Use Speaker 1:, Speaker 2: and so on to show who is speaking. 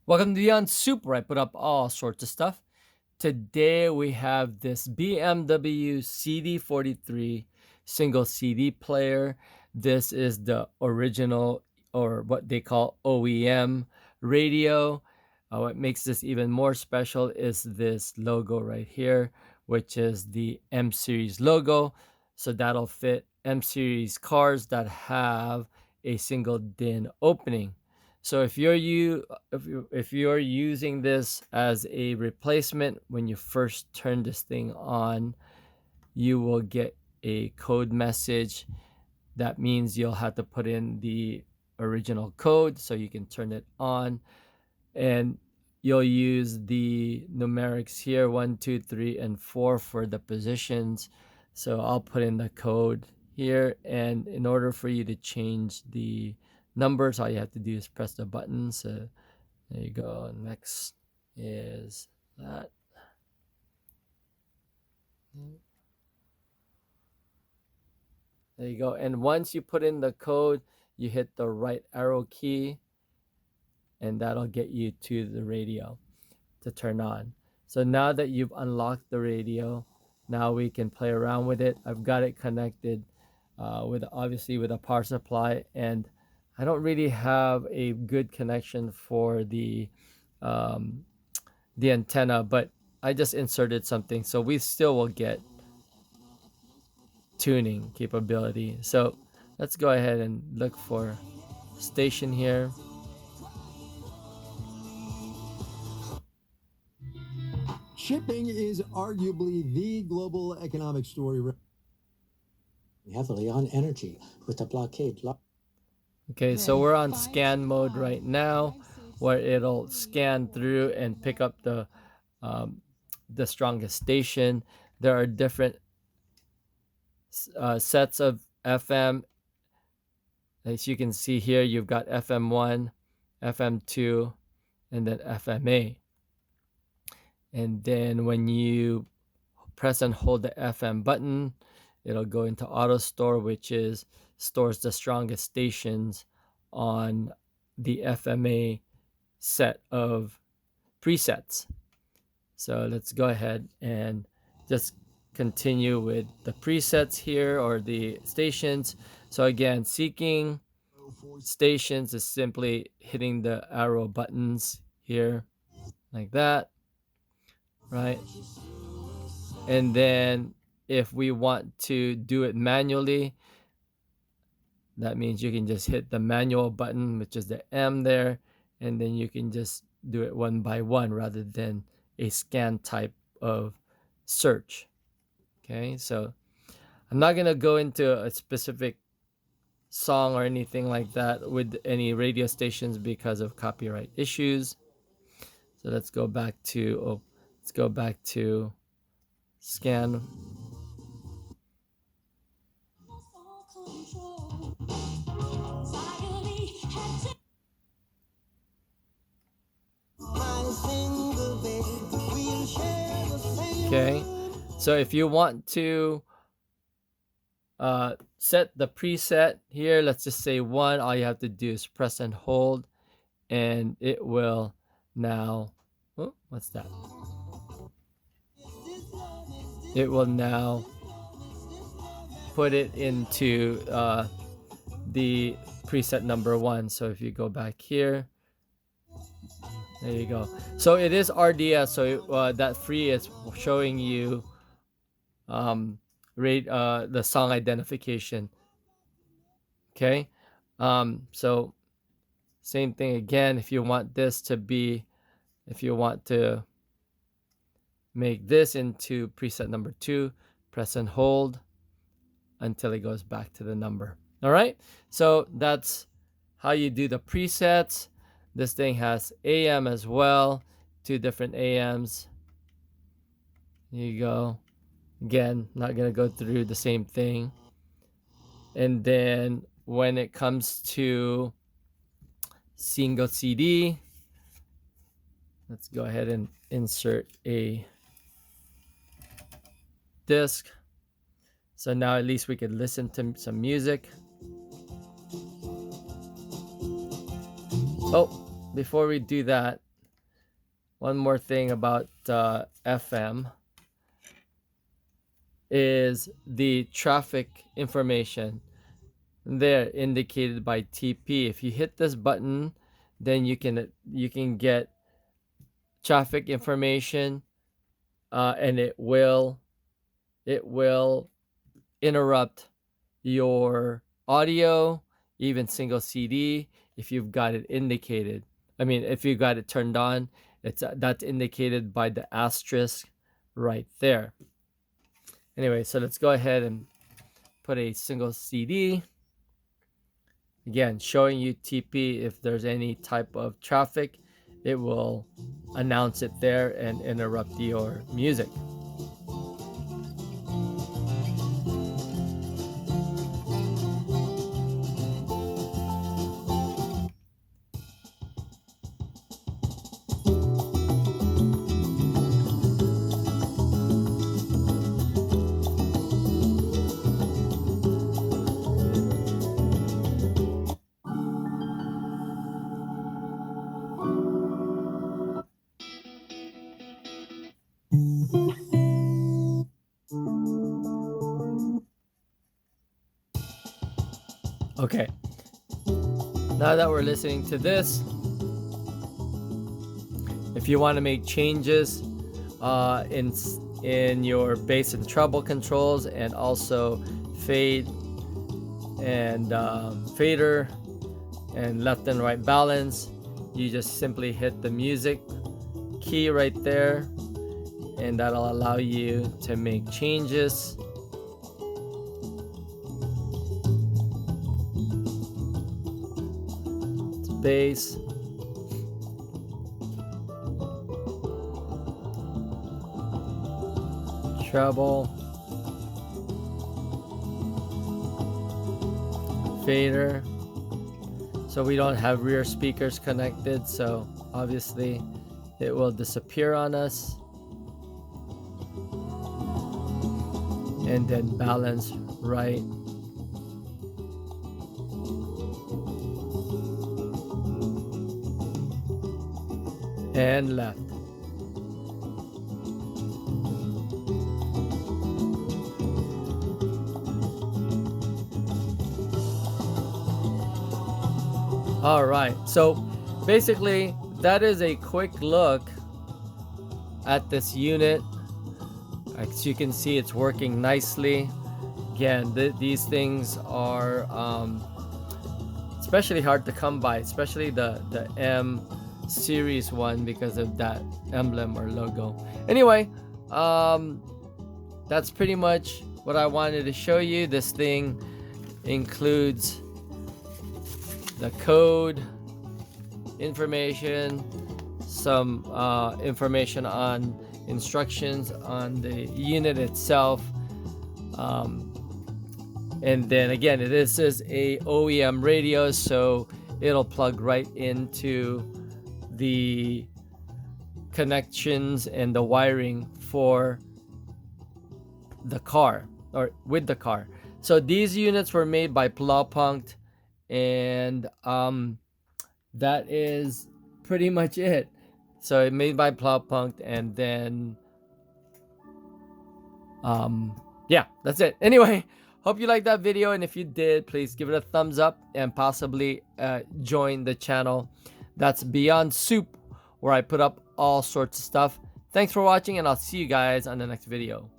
Speaker 1: Welcome to Beyond Super. I put up all sorts of stuff. Today we have this BMW CD43 single CD player. This is the original, or what they call OEM radio. What makes this even more special is this logo right here, which is the M series logo. So that'll fit M series cars that have a single DIN opening. So if you're using this as a replacement when you first turn this thing on, you will get a code message. That means you'll have to put in the original code so you can turn it on, and you'll use the numerics here 1, 2, 3, and 4 for the positions. So I'll put in the code here, and in order for you to change the numbers, all you have to do is press the button. So there you go. Next is that. There you go. And once you put in the code, you hit the right arrow key, and that'll get you to the radio to turn on. So now that you've unlocked the radio, now we can play around with it. I've got it connected with obviously with a power supply, and I don't really have a good connection for the antenna, but I just inserted something, so we still will get tuning capability. So let's go ahead and look for station here.
Speaker 2: Shipping is arguably the global economic story.
Speaker 3: Heavily on energy with the blockade.
Speaker 1: Okay, so we're on scan mode right now, where it'll scan through and pick up the strongest station. There are different sets of FM. As you can see here, you've got FM1, FM2, and then FMA. And then when you press and hold the FM button, it'll go into auto store, which stores the strongest stations on the FMA set of presets. So let's go ahead and just continue with the presets here, or the stations. So again, seeking stations is simply hitting the arrow buttons here like that, right? And then if we want to do it manually, that means you can just hit the manual button, which is the M there, and then you can just do it one by one rather than a scan type of search. Okay, so I'm not going to go into a specific song or anything like that with any radio stations because of copyright issues. So let's go back to scan. Okay, so if you want to set the preset here, let's just say 1, all you have to do is press and hold, and it will now, oh, what's that? It will now put it into the preset number 1. So if you go back here, there you go. So it is RDS, so that free is showing you the song identification. Okay, so same thing again. If you want to make this into preset number 2, press and hold until it goes back to the number. All right, so that's how you do the presets. This thing has AM as well, 2 different AMs. Here you go. Again, not gonna go through the same thing. And then when it comes to single CD, let's go ahead and insert a disc. So now at least we could listen to some music. Oh, before we do that, one more thing about FM is the traffic information there indicated by TP. If you hit this button, then you can get traffic information, and it will interrupt your audio, even single CD, if you've got it indicated. I mean, if you got it turned on, that's indicated by the asterisk right there. Anyway, so let's go ahead and put a single CD. Again, showing you TP. If there's any type of traffic, it will announce it there and interrupt your music. Okay, now that we're listening to this, if you want to make changes in your bass and treble controls, and also fade and fader and left and right balance, you just simply hit the music key right there, and that'll allow you to make changes. Bass, treble, fader. So we don't have rear speakers connected, so obviously it will disappear on us. And then balance right. And left. All right, so basically that is a quick look at this unit. As you can see, it's working nicely. Again, these things are especially hard to come by, especially the M series one, because of that emblem or logo. Anyway, that's pretty much what I wanted to show you. This thing includes the code information, some information on instructions on the unit itself, and then again, this is a OEM radio, so it'll plug right into the connections and the wiring for the car, or with the car. So these units were made by Blaupunkt, and that is pretty much it. So it made by Blaupunkt, and then yeah, that's it. Anyway, hope you liked that video, and if you did, please give it a thumbs up and possibly join the channel. That's Beyond Soup, where I put up all sorts of stuff. Thanks for watching, and I'll see you guys on the next video.